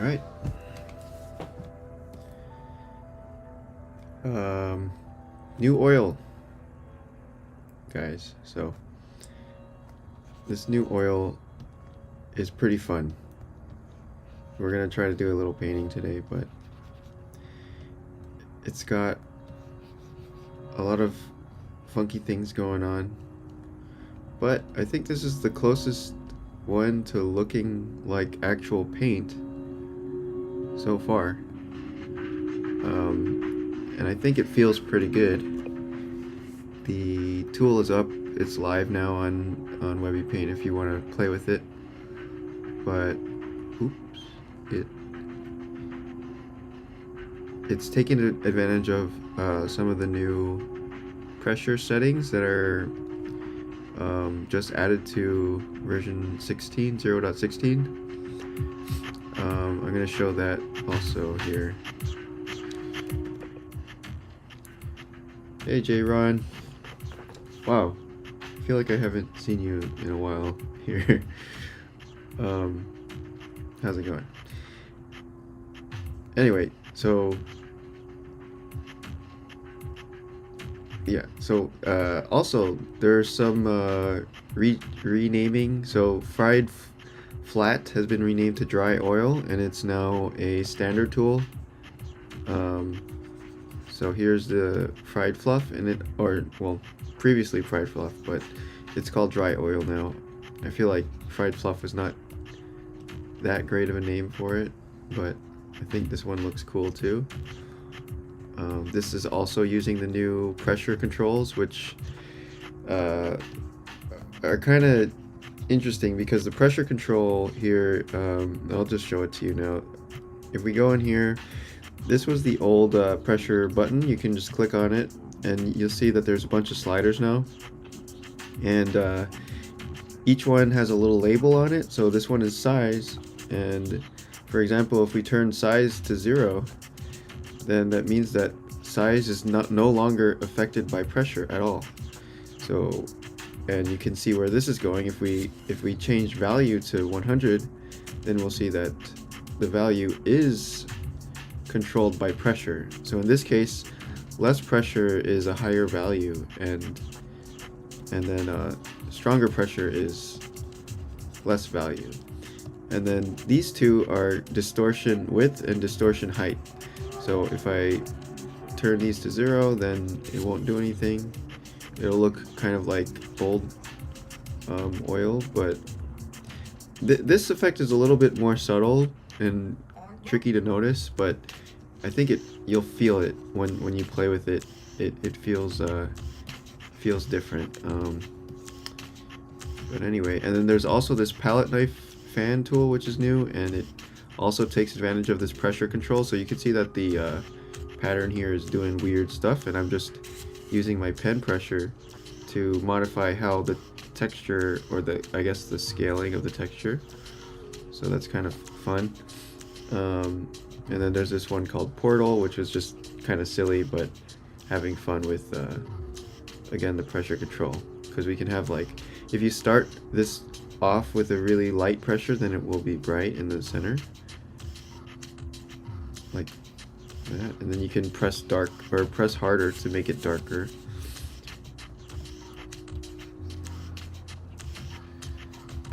Alright. New oil, guys. So this new oil is pretty fun. We're gonna try to do a little painting today, but it's got a lot of funky things going on. But I think this is the closest one to looking like actual paint so far. And I think it feels pretty good. The tool is up, it's live now on WEBBYPAINT if you want to play with it. But oops, it's taking advantage of some of the new pressure settings that are just added to version 16, 0.16. I'm going to show that also here. Hey J-Ron. Wow, I feel like I haven't seen you in a while here. How's it going? Anyway, so yeah, so also there's some renaming. So fried flat has been renamed to dry oil, and it's now a standard tool. So here's the fried fluff, and previously fried fluff, but it's called dry oil now. I feel like fried fluff was not that great of a name for it, but I think this one looks cool too. This is also using the new pressure controls, which are kind of interesting because the pressure control here, I'll just show it to you now. If we go in here, this was the old pressure button. You can just click on it and you'll see that there's a bunch of sliders now, and each one has a little label on it. So this one is size, and for example, if we turn size to 0, then that means that size is no longer affected by pressure at all. So, and you can see where this is going. If we change value to 100, then we'll see that the value is controlled by pressure. So in this case, less pressure is a higher value, and then stronger pressure is less value. And then these two are distortion width and distortion height. So if I turn these to 0, then it won't do anything. It'll look kind of like old oil, but this effect is a little bit more subtle and tricky to notice, but I think you'll feel it when you play with it. It feels different. But anyway, and then there's also this palette knife fan tool, which is new, and it also takes advantage of this pressure control. So you can see that the pattern here is doing weird stuff, and I'm just using my pen pressure to modify how the texture, or I guess the scaling of the texture. So that's kind of fun. And then there's this one called Portal, which is just kind of silly, but having fun with again, the pressure control, because we can have, like, if you start this off with a really light pressure, then it will be bright in the center like that, and then you can press dark or press harder to make it darker.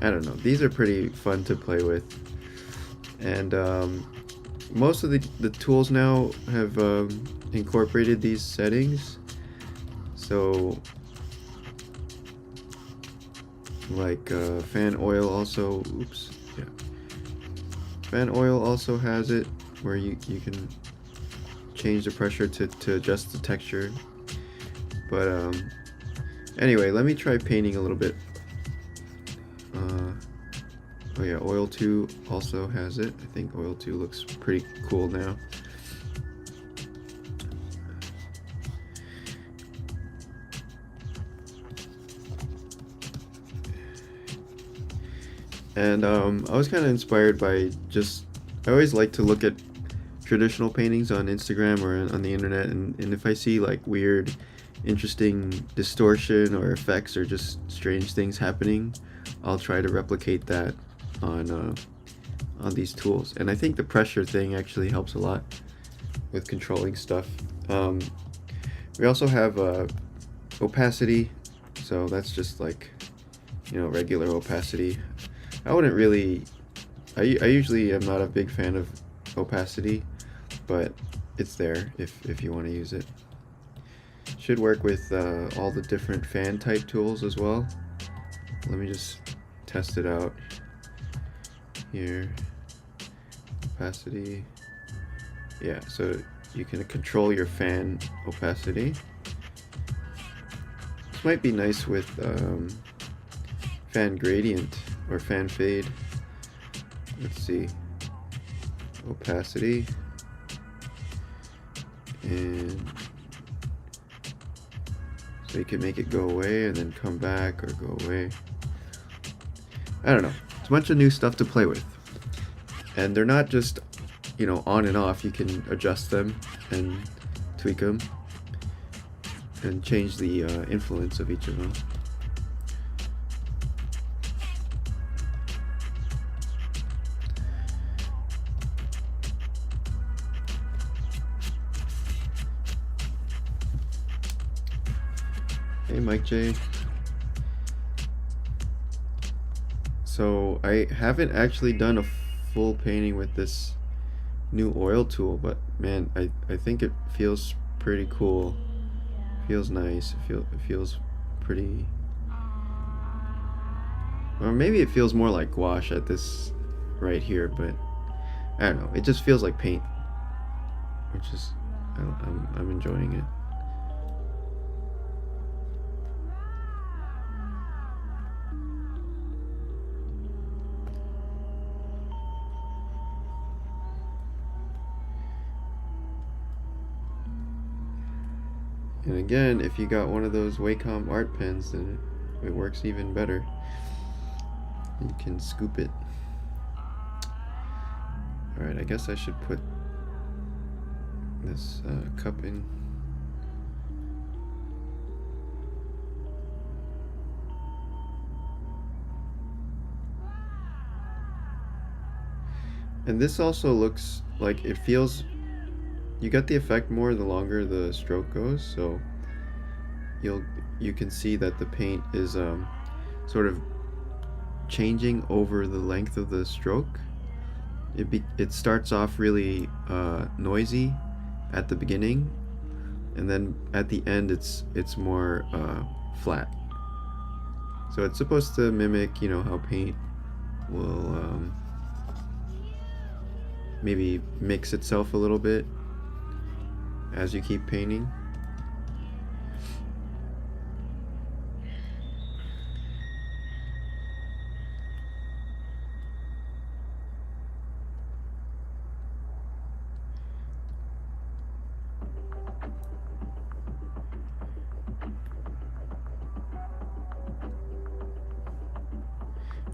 I don't know, these are pretty fun to play with, and most of the tools now have incorporated these settings. So like fan oil also, fan oil also has it where you can change the pressure to adjust the texture. But anyway, let me try painting a little bit. Oh yeah, oil 2 also has it. I think oil 2 looks pretty cool now. And I was kind of inspired by I always like to look at traditional paintings on Instagram or on the internet, and if I see like weird, interesting distortion or effects or just strange things happening, I'll try to replicate that on on these tools. And I think the pressure thing actually helps a lot with controlling stuff. We also have opacity, so that's just like, you know, regular opacity. I wouldn't really, I usually am not a big fan of opacity, but it's there if you want to use it. Should work with all the different fan type tools as well. Let me just test it out here. Opacity. Yeah, so you can control your fan opacity. This might be nice with fan gradient or fan fade. Let's see. Opacity. And so you can make it go away and then come back or go away. I don't know. It's a bunch of new stuff to play with. And they're not just, you know, on and off. You can adjust them and tweak them and change the influence of each of them. Hey Mike J. So I haven't actually done a full painting with this new oil tool, but man, I think it feels pretty cool. Feels nice. It feels pretty, or maybe it feels more like gouache at this right here, but I don't know. It just feels like paint, which is I'm enjoying it. And again, if you got one of those Wacom art pens, then it works even better. You can scoop it. Alright, I guess I should put this cup in. And this also looks like it feels, you get the effect more the longer the stroke goes, so you can see that the paint is sort of changing over the length of the stroke. It starts off really noisy at the beginning, and then at the end it's more flat. So it's supposed to mimic, you know, how paint will maybe mix itself a little bit as you keep painting.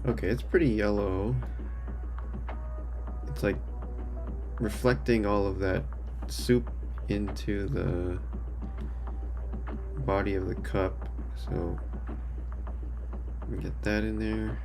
Okay, it's pretty yellow. It's like reflecting all of that soup into the body of the cup, so let me get that in there.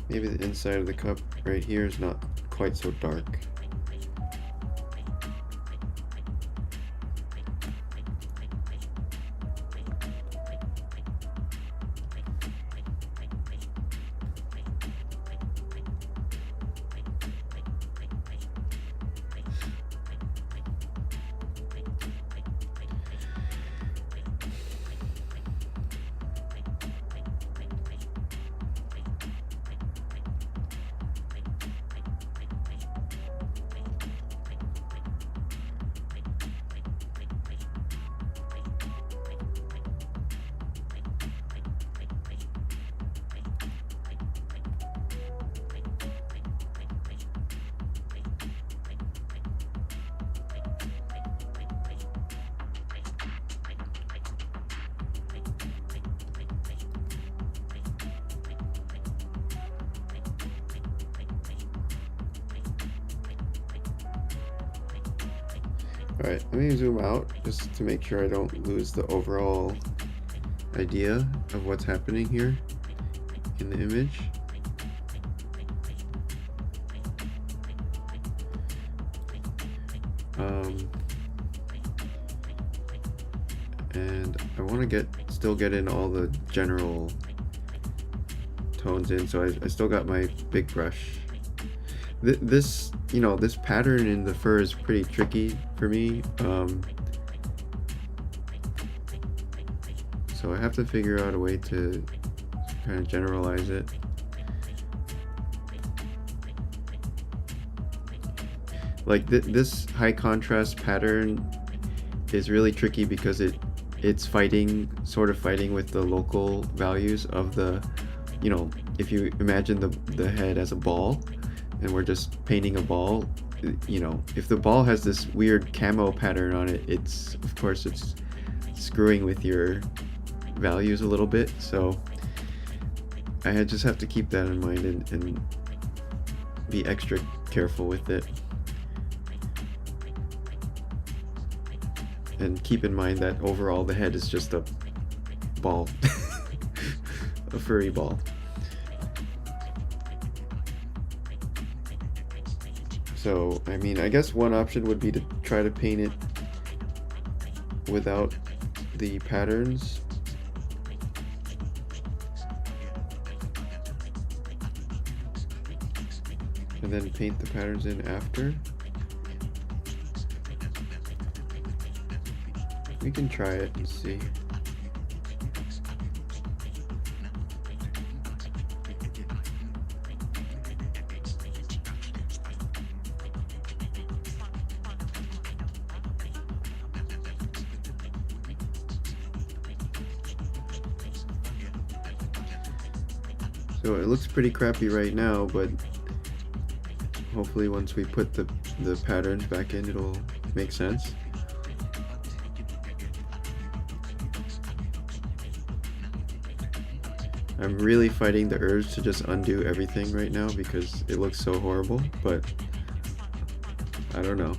Maybe the inside of the cup right here is not quite so dark. Alright, let me zoom out just to make sure I don't lose the overall idea of what's happening here in the image. And I want to still get in all the general tones in, so I still got my big brush. This, you know, this pattern in the fur is pretty tricky for me, so I have to figure out a way to kind of generalize it. Like this high contrast pattern is really tricky because it's sort of fighting with the local values of the, you know, if you imagine the head as a ball and we're just painting a ball, you know, if the ball has this weird camo pattern on it, of course it's screwing with your values a little bit. So I just have to keep that in mind and be extra careful with it. And keep in mind that overall the head is just a ball, a furry ball. So, I mean, I guess one option would be to try to paint it without the patterns. And then paint the patterns in after. We can try it and see. So it looks pretty crappy right now, but hopefully once we put the patterns back in, it'll make sense. I'm really fighting the urge to just undo everything right now because it looks so horrible, but I don't know.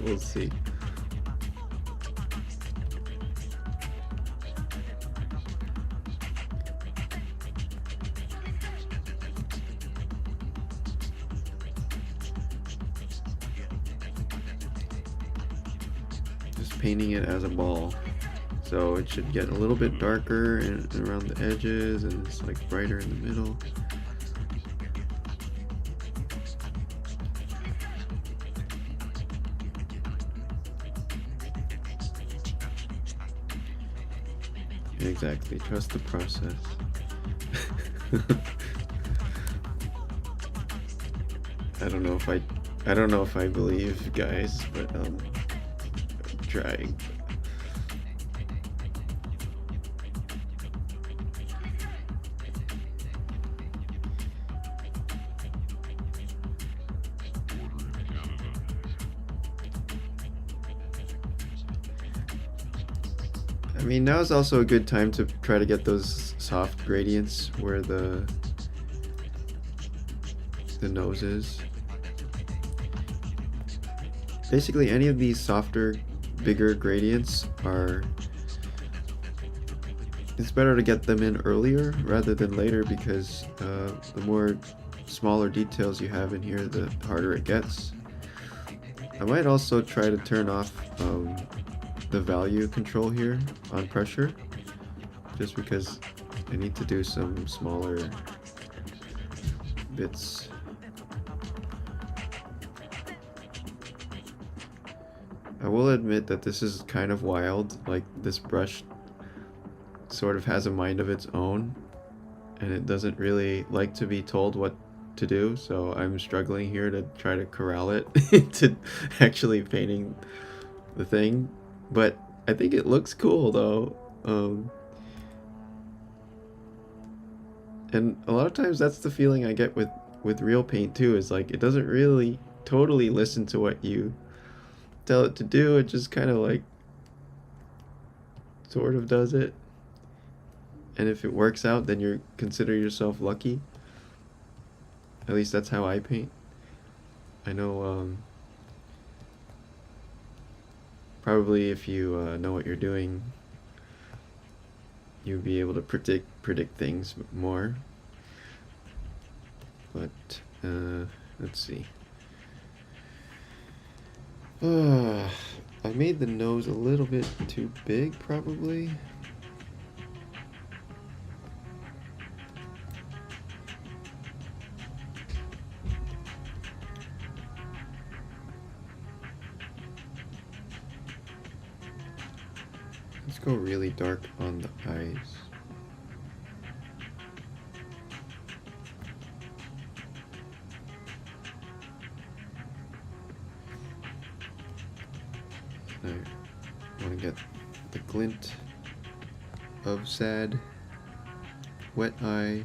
We'll see. Just painting it as a ball. So it should get a little bit darker and around the edges, and it's like brighter in the middle. Exactly, trust the process. I don't know if I believe, guys, but I'm trying. I mean, now is also a good time to try to get those soft gradients where the nose is. Basically, any of these softer, bigger gradients it's better to get them in earlier rather than later, because the more smaller details you have in here, the harder it gets. I might also try to turn off the value control here on pressure, just because I need to do some smaller bits. I will admit that this is kind of wild. Like, this brush sort of has a mind of its own, and it doesn't really like to be told what to do, so I'm struggling here to try to corral it into actually painting the thing. But I think it looks cool though, and a lot of times that's the feeling I get with real paint too, is like it doesn't really totally listen to what you tell it to do. It just kind of like sort of does it, and if it works out, then you consider yourself lucky. At least that's how I paint. I know Probably if you know what you're doing, you'll be able to predict things more. But let's see. I made the nose a little bit too big, probably. Let's go really dark on the eyes. I want to get the glint of sad wet eye.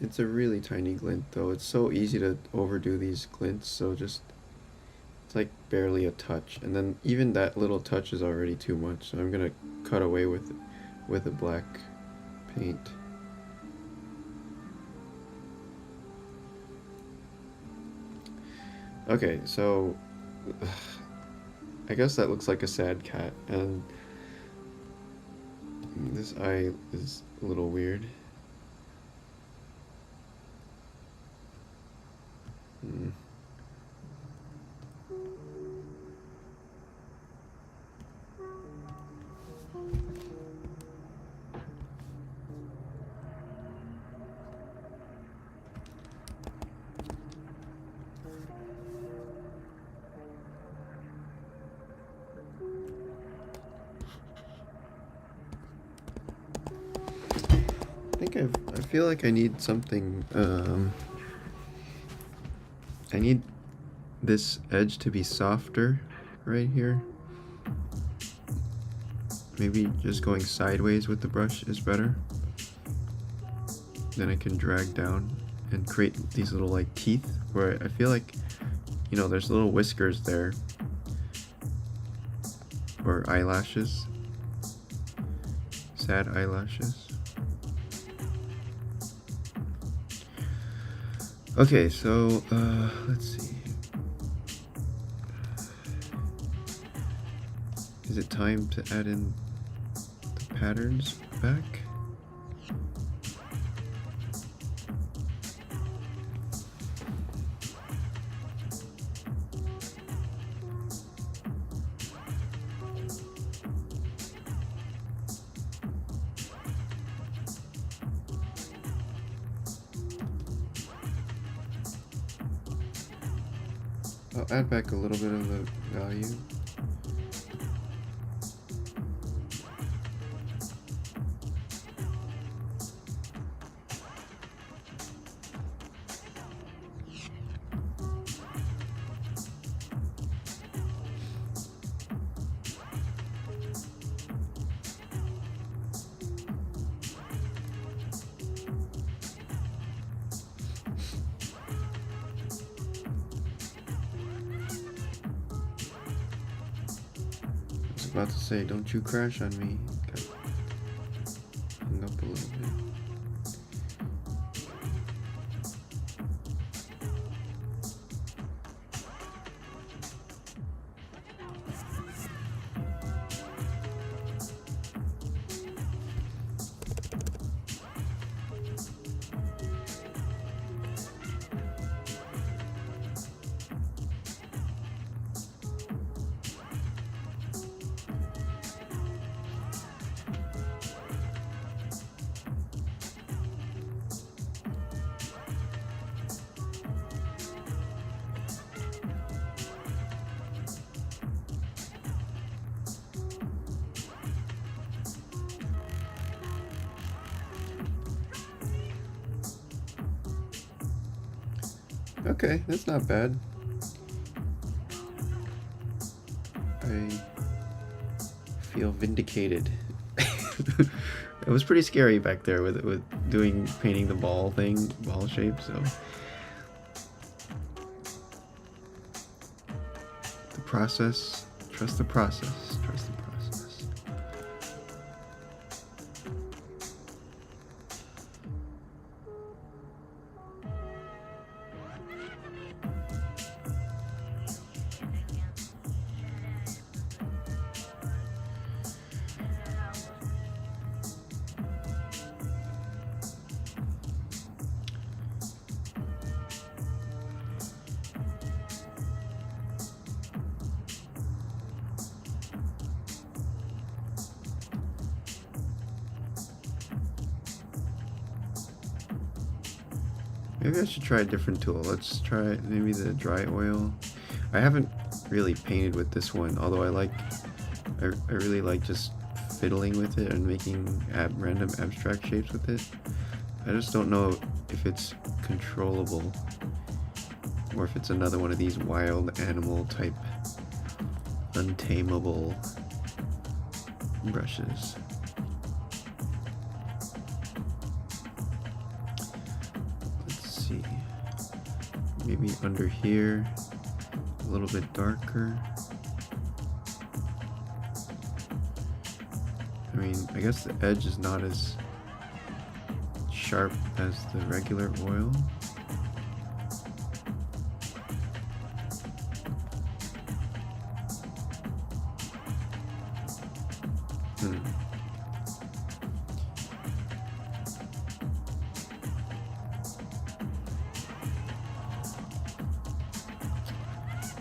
It's a really tiny glint though. It's so easy to overdo these glints, so just it's like barely a touch, and then even that little touch is already too much, so I'm gonna cut away with a black paint. Okay, so I guess that looks like a sad cat, and this eye is a little weird. I feel like I need something, I need this edge to be softer right here. Maybe just going sideways with the brush is better. Then I can drag down and create these little like teeth where I feel like, you know, there's little whiskers there, or eyelashes, sad eyelashes. Okay, so let's see. Is it time to add in the patterns back? I'll add back a little bit of the value. About to say, don't you crash on me. Got hung up a little bit. Okay, that's not bad. I feel vindicated. It was pretty scary back there with painting the ball shape, so the process, trust the process, trust the process. Maybe I should try a different tool. Let's try maybe the dry oil. I haven't really painted with this one, although I really like just fiddling with it and making random abstract shapes with it. I just don't know if it's controllable or if it's another one of these wild animal type untamable brushes. Let's see, maybe under here a little bit darker. I mean, I guess the edge is not as sharp as the regular oil.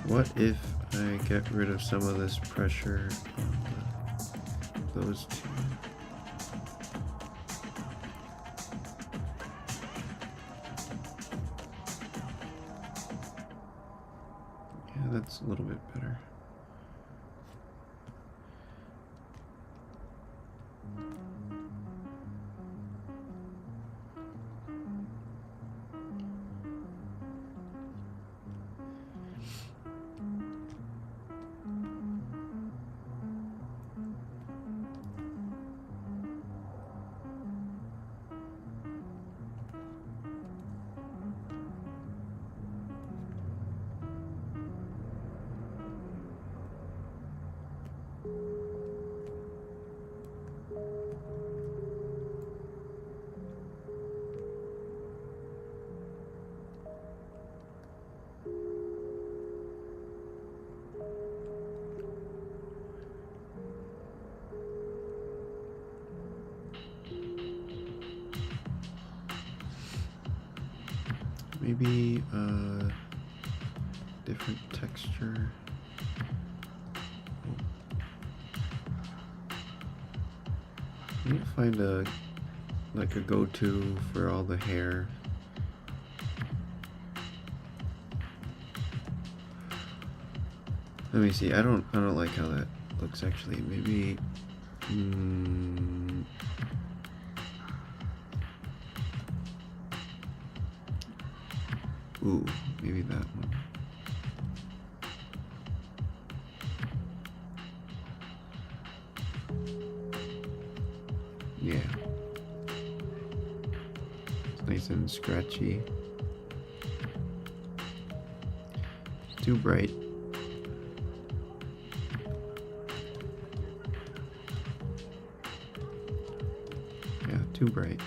What if I get rid of some of this pressure on those two? Yeah, that's a little bit better. Maybe a different texture. I need to find a go-to for all the hair. Let me see. I don't like how that looks actually. Maybe ooh, maybe that one. Yeah. It's nice and scratchy. It's too bright. Yeah, too bright.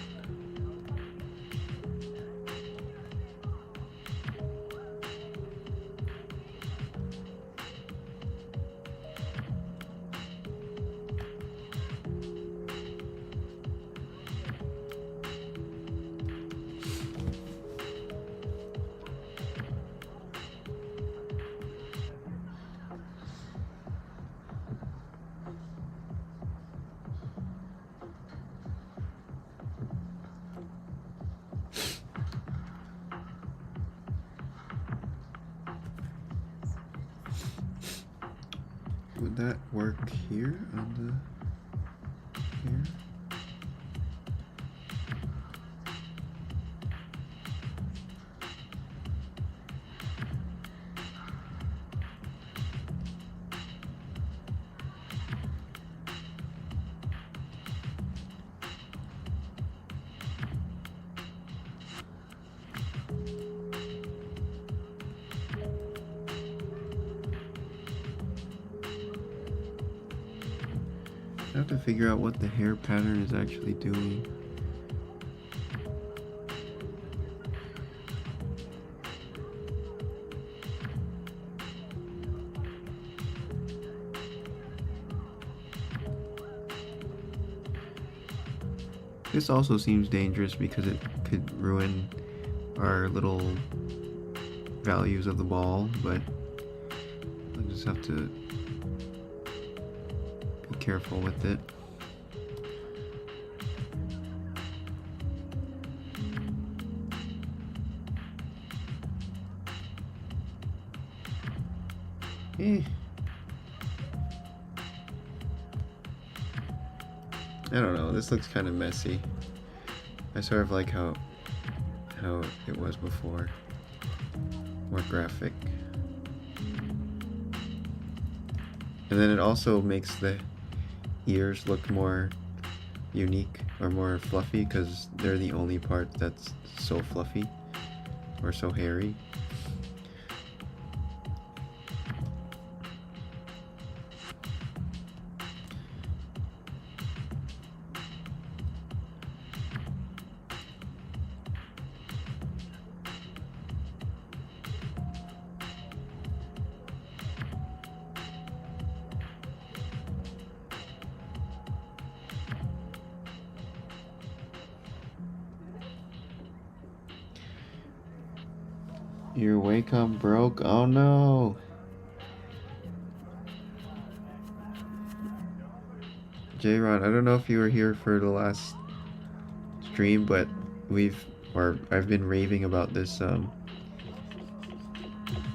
Would that work here on the here? I have to figure out what the hair pattern is actually doing. This also seems dangerous because it could ruin our little values of the ball, but I just have to be careful with it. Eh. I don't know, this looks kind of messy. I sort of like how it was before. More graphic. And then it also makes the ears look more unique or more fluffy because they're the only part that's so fluffy or so hairy. Your Wacom broke? Oh no! J-Ron, I don't know if you were here for the last stream, but I've been raving about this, the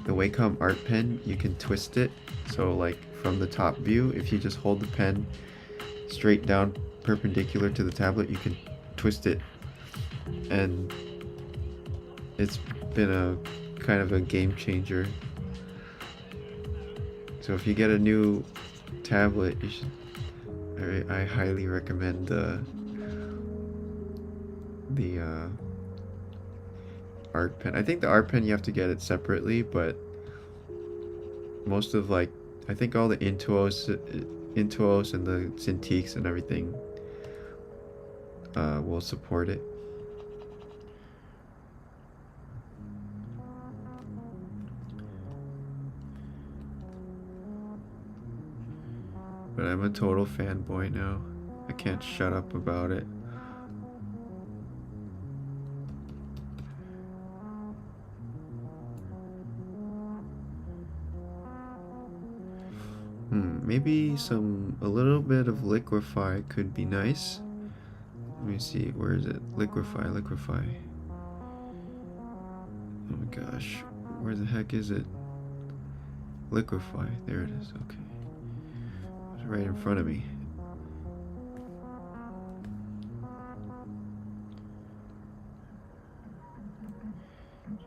Wacom art pen. You can twist it, so like from the top view, if you just hold the pen straight down perpendicular to the tablet, you can twist it, and it's been a kind of a game changer. So if you get a new tablet, you should, I highly recommend the art pen. I think the art pen you have to get it separately, but most of, like, I think all the Intuos and the Cintiqs and everything will support it. But I'm a total fanboy now. I can't shut up about it. Maybe a little bit of liquefy could be nice. Let me see, where is it? Liquefy. Oh my gosh, where the heck is it? Liquefy, there it is, okay. It's right in front of me.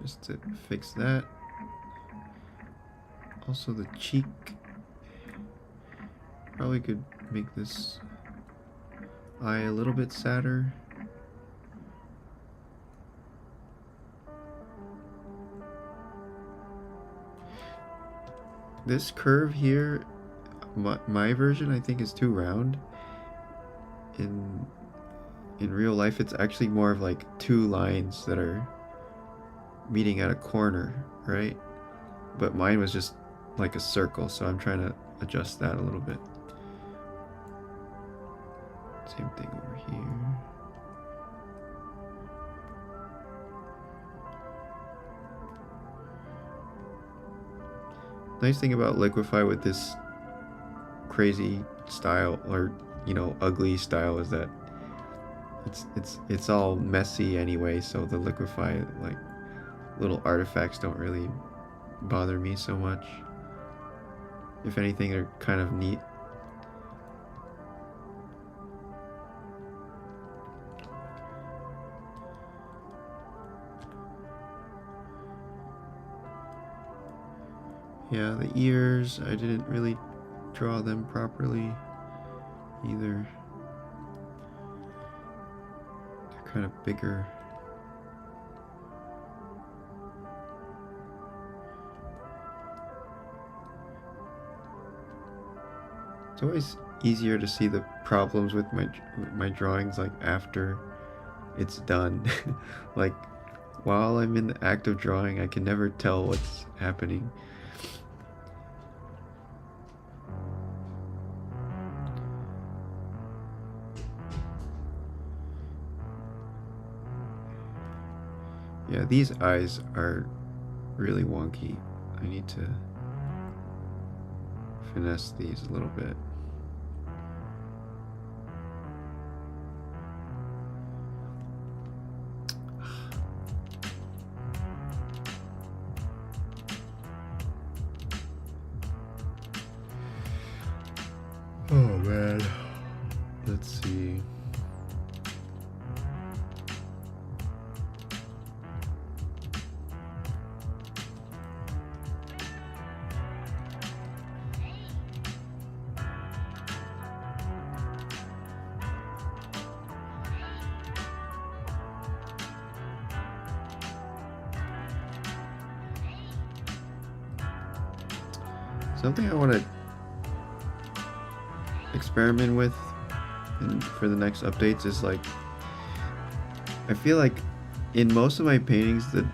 Just to fix that. Also the cheek. Probably could make this eye a little bit sadder. This curve here, my version, I think is too round. In real life, it's actually more of like two lines that are meeting at a corner, right? But mine was just like a circle, so I'm trying to adjust that a little bit. Same thing over here. Nice thing about liquefy with this crazy style, or ugly style, is that it's all messy anyway, so the liquefy, like, little artifacts don't really bother me so much. If anything, they're kind of neat. Yeah, the ears, I didn't really draw them properly either. They're kind of bigger. It's always easier to see the problems with my drawings, like, after it's done. Like, while I'm in the act of drawing, I can never tell what's happening. Yeah, these eyes are really wonky. I need to finesse these a little bit. Let's see. Something I want to experiment with for the next updates is like, I feel like in most of my paintings that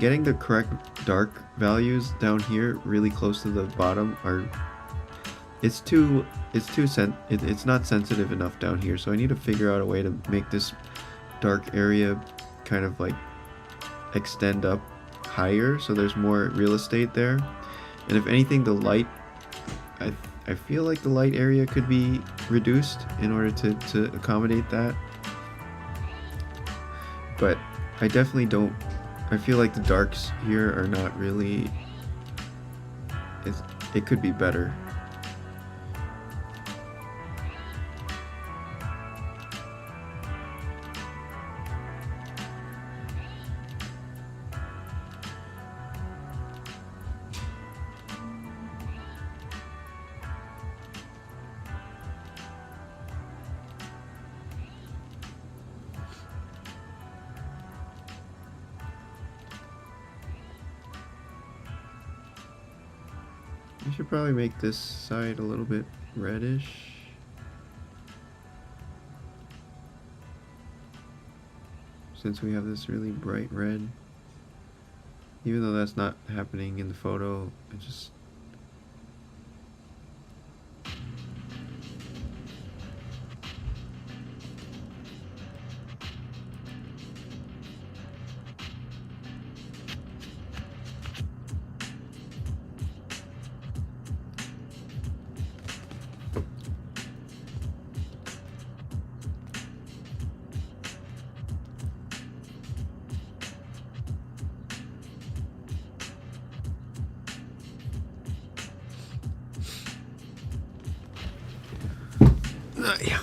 getting the correct dark values down here really close to the bottom it's not sensitive enough down here, so I need to figure out a way to make this dark area kind of like extend up higher so there's more real estate there. And if anything, the light, I feel like the light area could be reduced in order to accommodate that. But I definitely don't, I feel like the darks here are not really, it could be better. I should probably make this side a little bit reddish. Since we have this really bright red. Even though that's not happening in the photo, I just... yeah.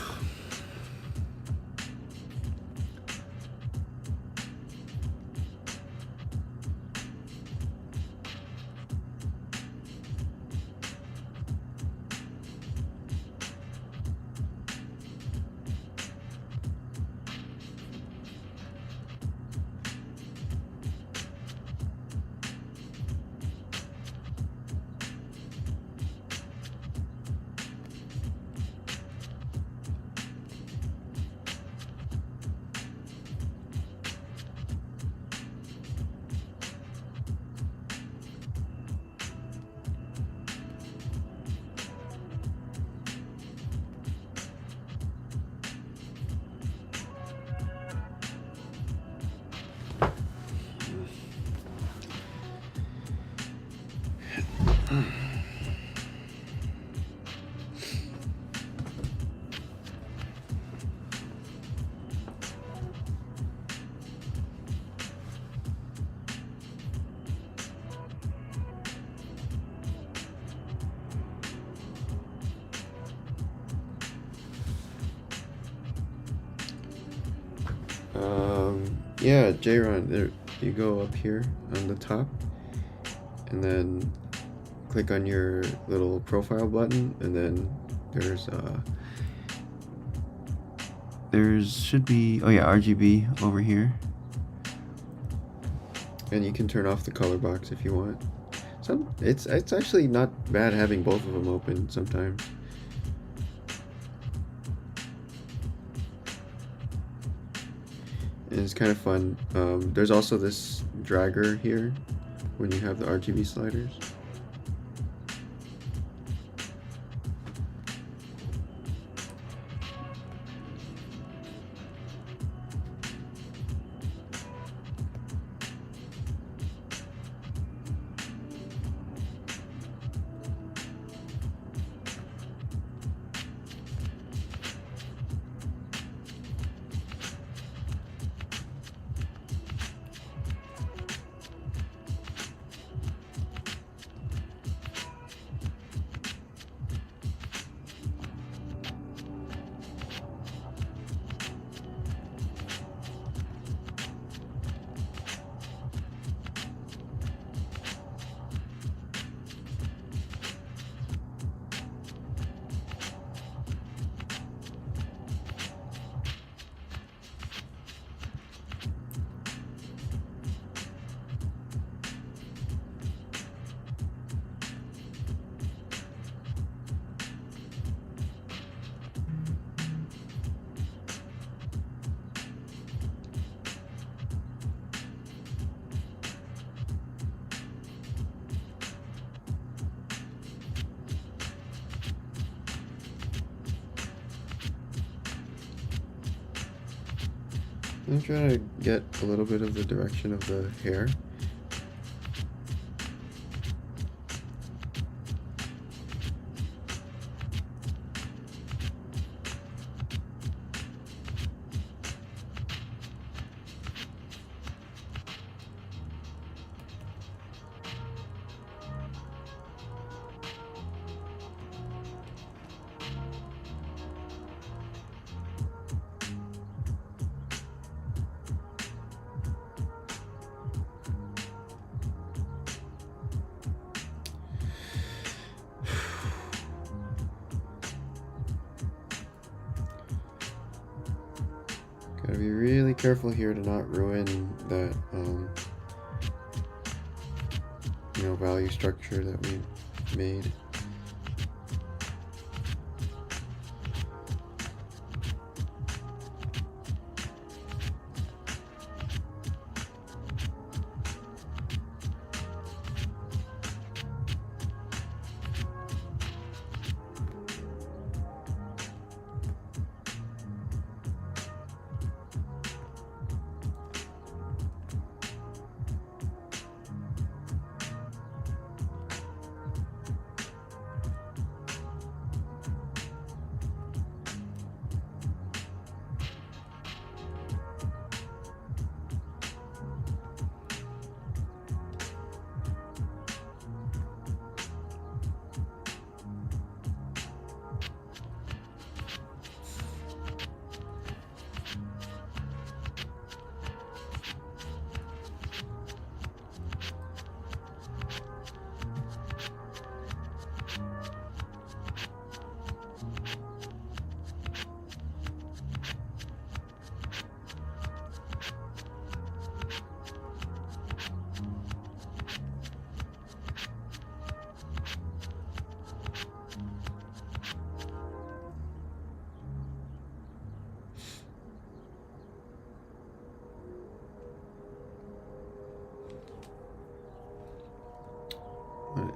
Yeah, J-Ron, there you go up here on the top, and then click on your little profile button, and then there's should be, oh yeah, RGB over here, and you can turn off the color box if you want. It's actually not bad having both of them open sometimes. And it's kind of fun. There's also this dragger here when you have the RGB sliders. I'm trying to get a little bit of the direction of the hair. Gotta be really careful here to not ruin that, value structure that we made.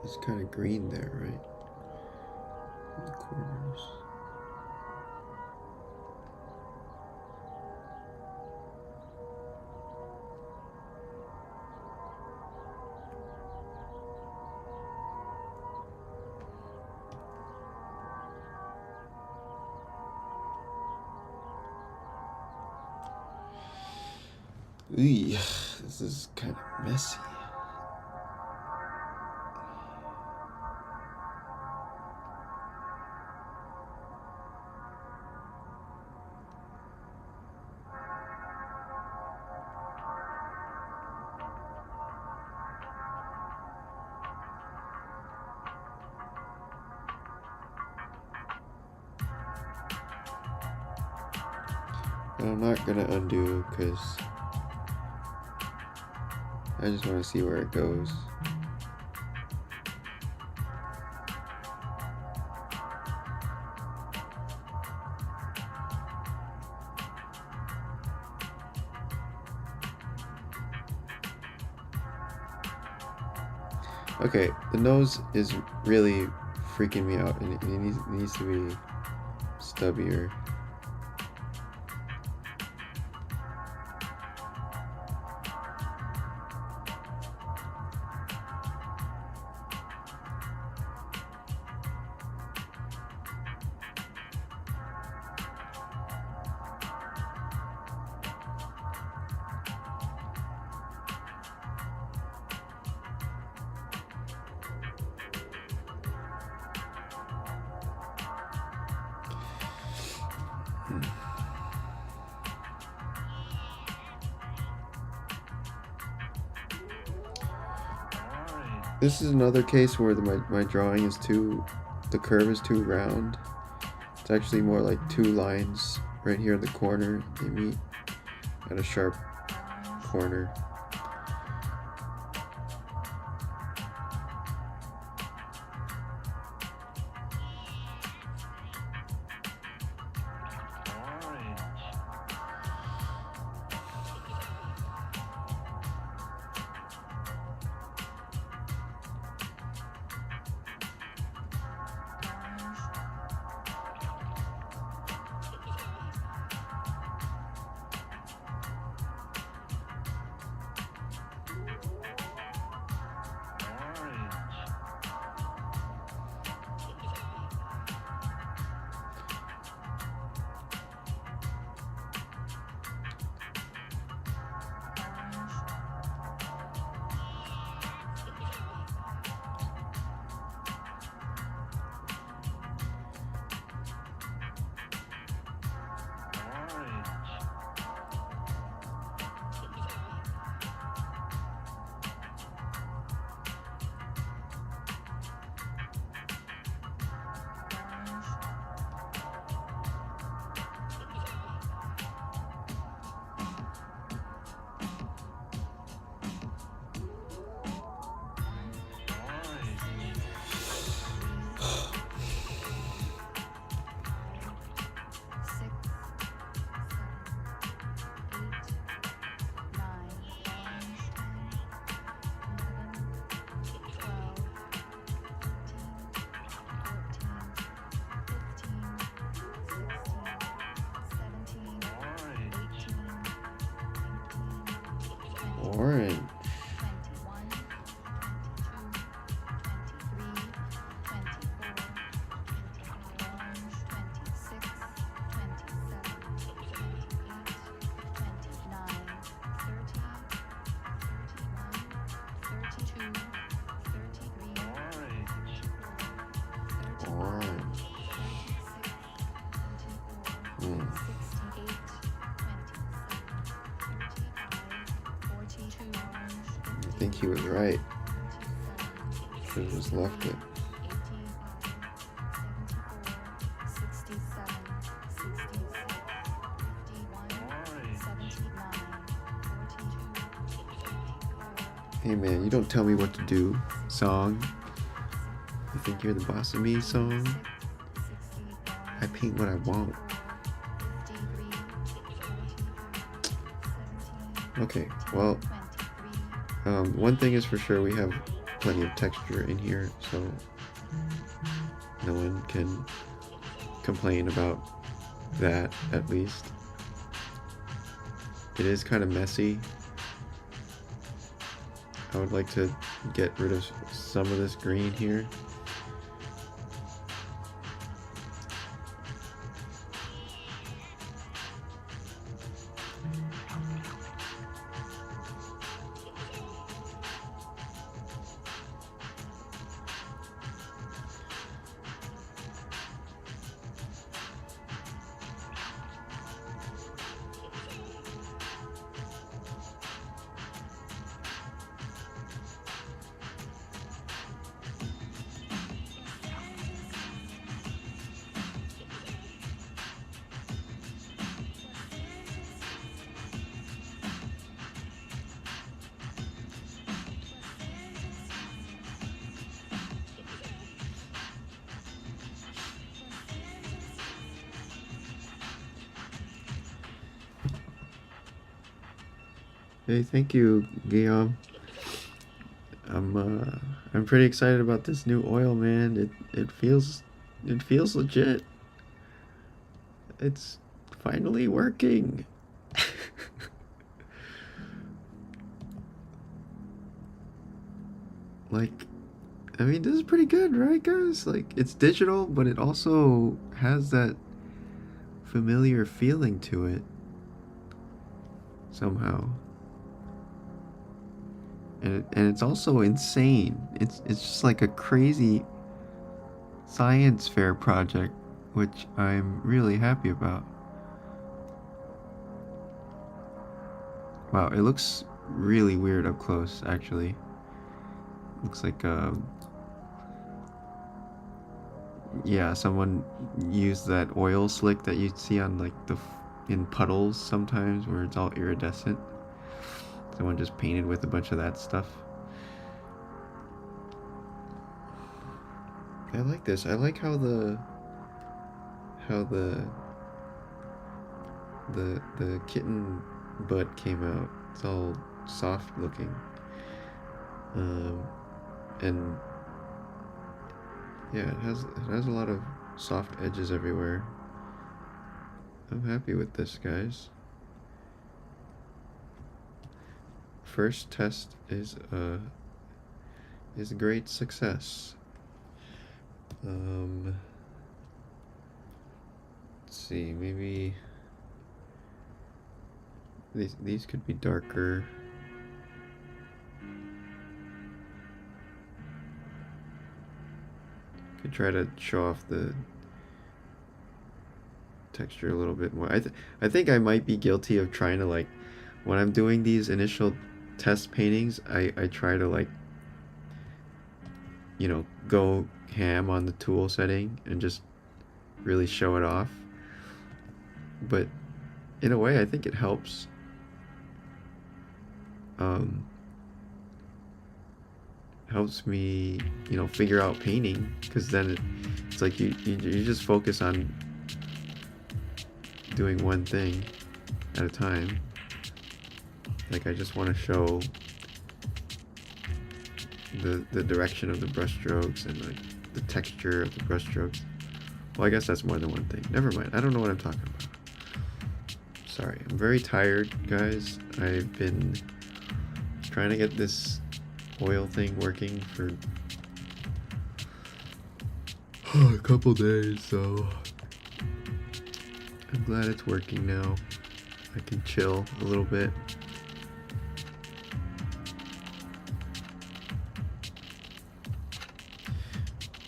It's kind of green there, right? In the corners. Eey, this is kind of messy. And I'm not gonna undo because I just want to see where it goes. Okay, the nose is really freaking me out, and it needs to be stubbier. This is another case where my drawing is the curve is too round. It's actually more like two lines right here in the corner. They meet at a sharp corner. Orange. Orange. I think he was right. Should have just left it. Hey man, you don't tell me what to do, song. You think you're the boss of me, song? I paint what I want. Okay, well, one thing is for sure, we have plenty of texture in here, so no one can complain about that, at least. It is kind of messy. I would like to get rid of some of this green here. Hey, thank you, Guillaume. I'm pretty excited about this new oil, man. It feels legit. It's finally working. Like, I mean, this is pretty good, right, guys? Like, it's digital, but it also has that familiar feeling to it somehow. And it's also insane. It's just like a crazy science fair project, which I'm really happy about. Wow, it looks really weird up close, actually. Looks like yeah, someone used that oil slick that you see on like in puddles sometimes, where it's all iridescent. Someone just painted with a bunch of that stuff. I like this. I like how the kitten butt came out. It's all soft looking. And yeah, it has a lot of soft edges everywhere. I'm happy with this, guys. First test is a great success. Let's see, maybe these could be darker. Could try to show off the texture a little bit more. I think I might be guilty of trying to, like, when I'm doing these initial test paintings, I try to, like, you know, go ham on the tool setting and just really show it off. But in a way, I think it helps. Helps me, you know, figure out painting, because then it's like you just focus on doing one thing at a time. Like, I just want to show the direction of the brush strokes and like the texture of the brush strokes. Well, I guess that's more than one thing. Never mind. I don't know what I'm talking about. Sorry. I'm very tired, guys. I've been trying to get this oil thing working for a couple days, so I'm glad it's working now. I can chill a little bit.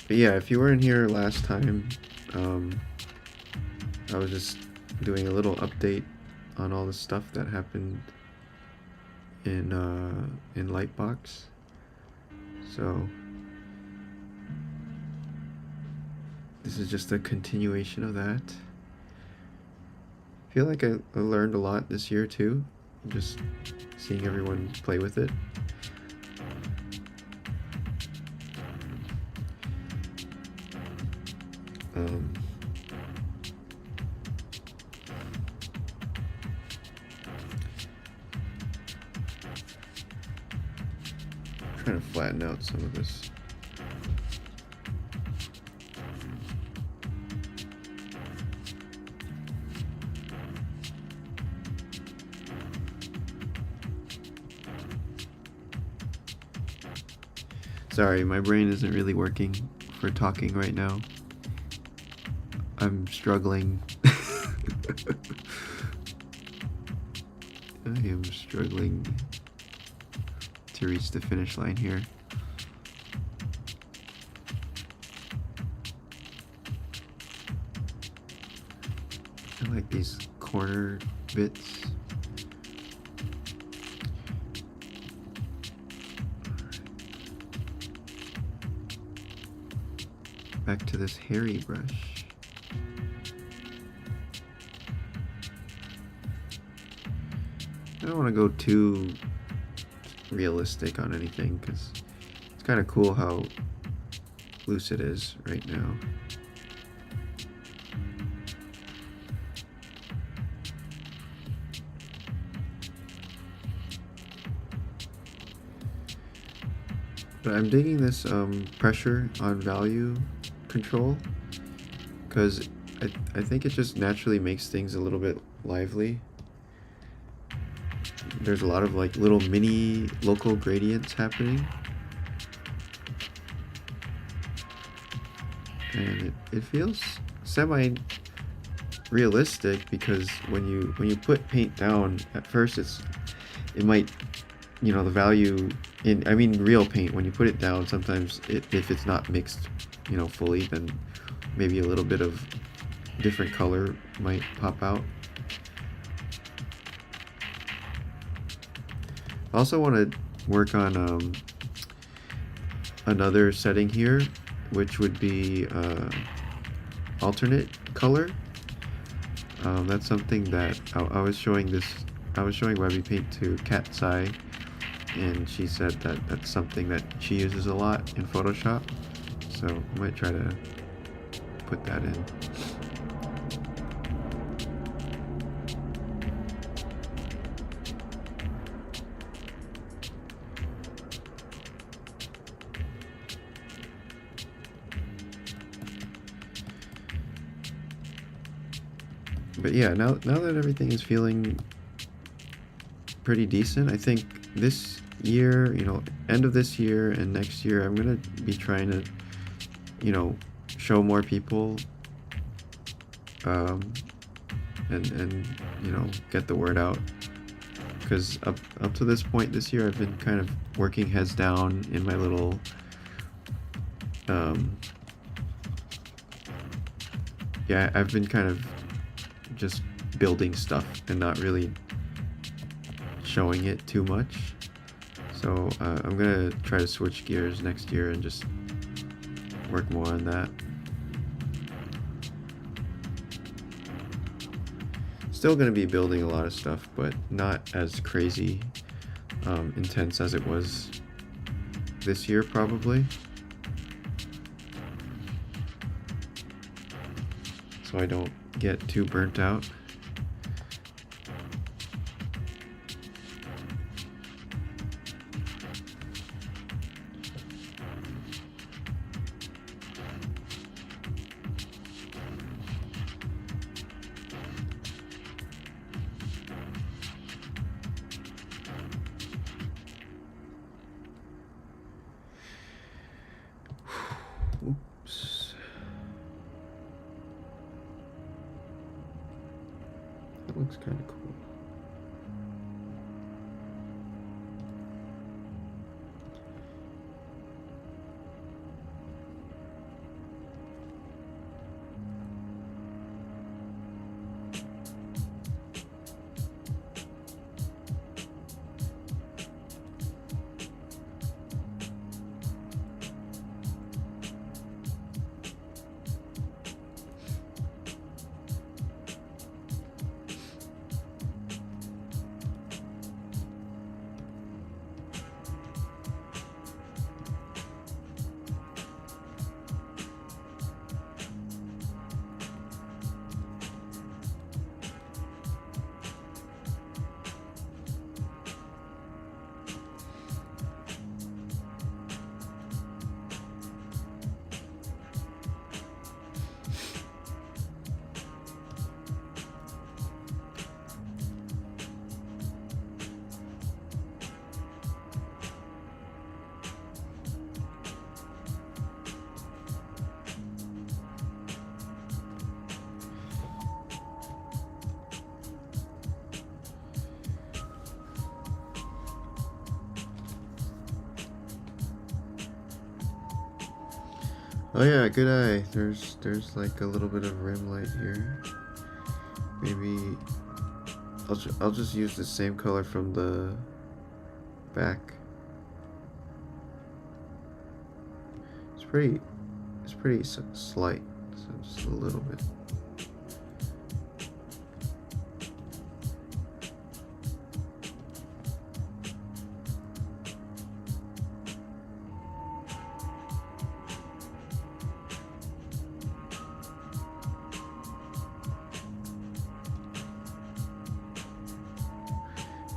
But yeah, if you weren't here last time, I was just doing a little update on all the stuff that happened in Lightbox. So this is just a continuation of that. I feel like I learned a lot this year too, just seeing everyone play with it. Trying to flatten out some of this. Sorry, my brain isn't really working for talking right now. I'm struggling. I am struggling to reach the finish line here. I like these corner bits. Back to this hairy brush. I don't want to go too realistic on anything because it's kind of cool how loose it is right now. But I'm digging this pressure on value control because I think it just naturally makes things a little bit lively. There's a lot of like little mini local gradients happening, and it feels semi realistic because when you put paint down at first it might, you know, the value in, I mean real paint, when you put it down sometimes if it's not mixed, you know, fully, then maybe a little bit of different color might pop out. I also want to work on another setting here, which would be alternate color. That's something that I was showing WEBBYPAINT to Kat Sai, and she said that that's something that she uses a lot in Photoshop. So I might try to put that in. But yeah, now that everything is feeling pretty decent, I think this year, you know, end of this year and next year, I'm gonna be trying to, you know, show more people, and you know, get the word out. Because up to this point this year, I've been kind of working heads down in my little yeah, I've been kind of just building stuff and not really showing it too much. So I'm gonna try to switch gears next year and just work more on that. Still gonna be building a lot of stuff, but not as crazy intense as it was this year probably. So I don't get too burnt out. Oops. That looks kind of cool. Oh yeah, good eye. There's like a little bit of rim light here. Maybe I'll just use the same color from the back. It's pretty slight, so just a little bit.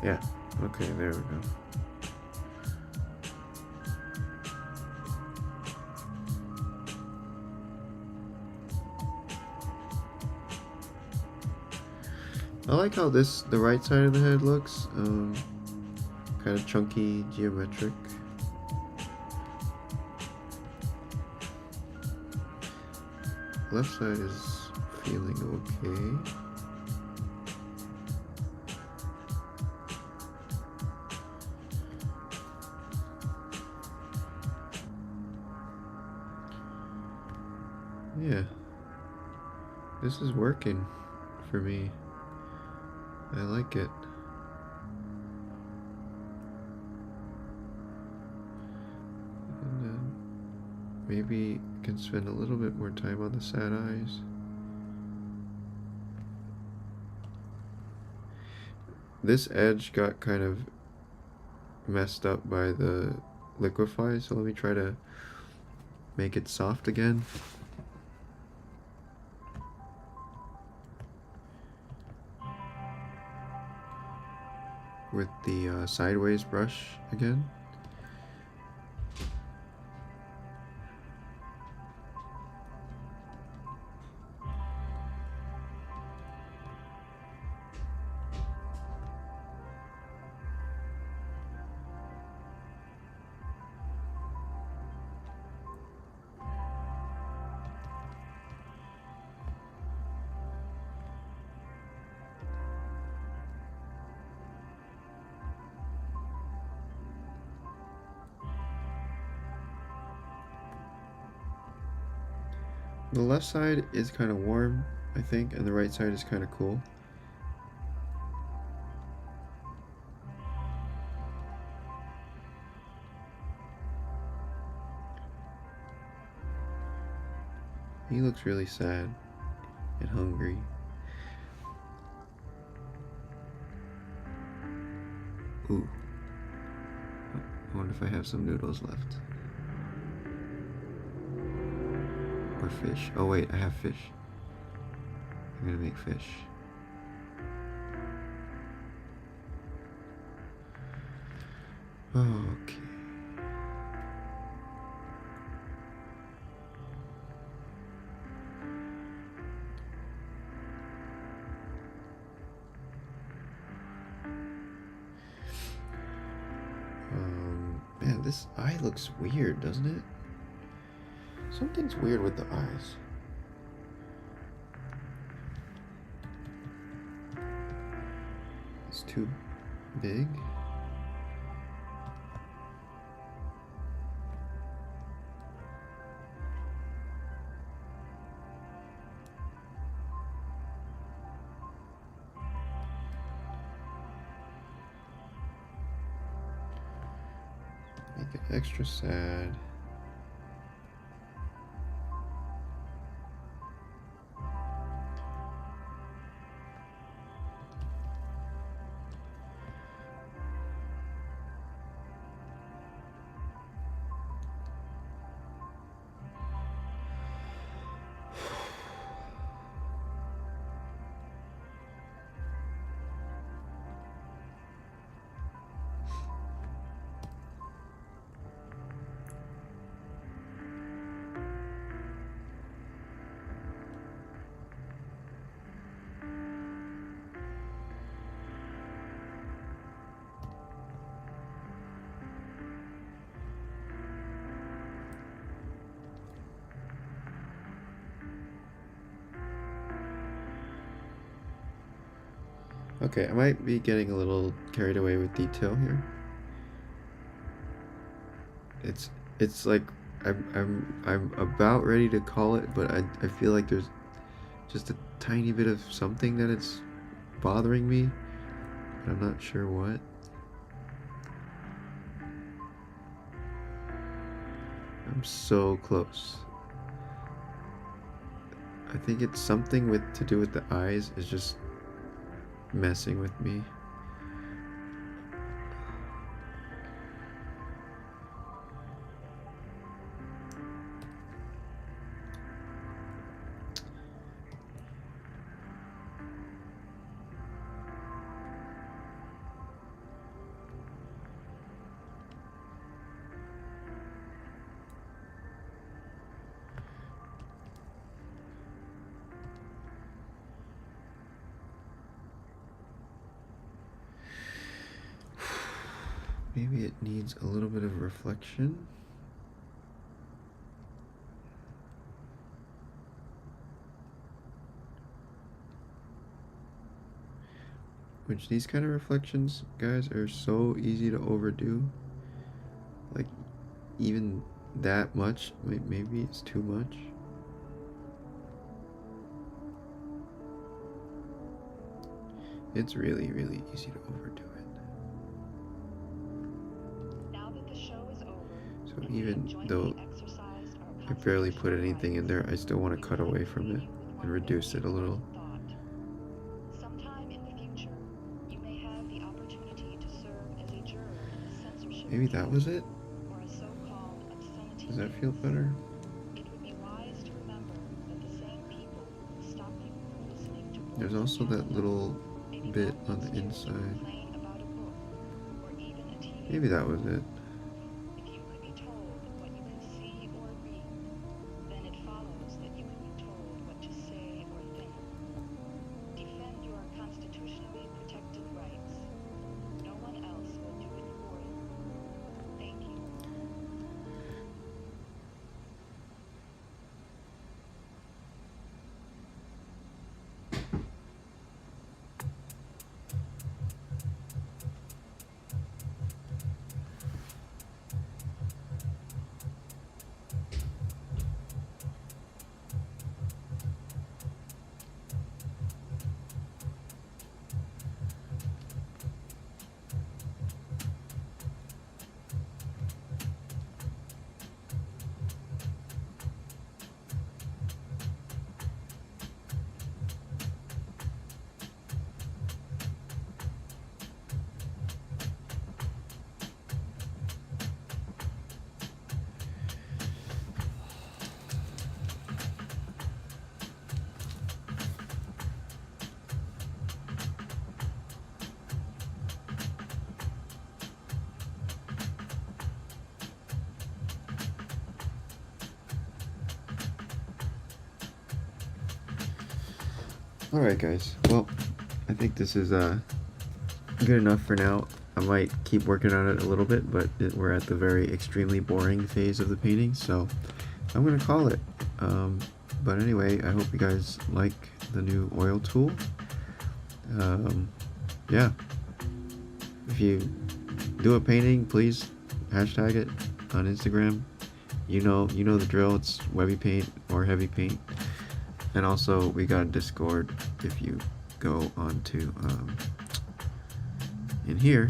Yeah, okay, there we go. I like how the right side of the head looks, kind of chunky, geometric. Left side is feeling okay. Yeah, this is working for me. I like it. And then maybe can spend a little bit more time on the sad eyes. This edge got kind of messed up by the liquefy, so let me try to make it soft again. With the sideways brush again. The left side is kind of warm, I think, and the right side is kind of cool. He looks really sad and hungry. Ooh. I wonder if I have some noodles left. Or fish. Oh wait, I have fish. I'm gonna make fish. Okay. Man, this eye looks weird, doesn't it? Something's weird with the eyes. It's too big. Make it extra sad. Okay, I might be getting a little carried away with detail here. It's like I'm about ready to call it, but I feel like there's just a tiny bit of something that it's bothering me, but I'm not sure what. I'm so close. I think it's something to do with the eyes is just messing with me. Maybe it needs a little bit of reflection. Which these kind of reflections, guys, are so easy to overdo. Like, even that much, maybe it's too much. It's really, really easy to overdo it. So even though I barely put anything in there, I still want to cut away from it and reduce it a little. Maybe that was it? Does that feel better? There's also that little bit on the inside. Maybe that was it. Alright guys, well, I think this is good enough for now. I might keep working on it a little bit, but we're at the very extremely boring phase of the painting, so I'm gonna call it. But anyway, I hope you guys like the new oil tool. Yeah. If you do a painting, please hashtag it on Instagram. You know the drill. It's WEBBYPAINT or Heavy Paint. And also, we got a Discord. If you go onto in here.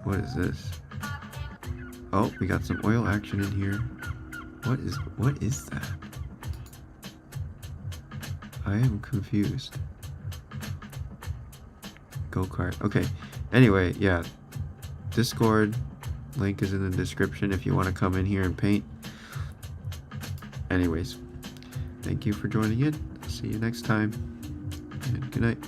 What is this? Oh, we got some oil action in here. What is that? I am confused. Go-kart. Okay. Anyway, yeah. Discord link is in the description if you want to come in here and paint. Anyways, thank you for joining in. See you next time. And good night.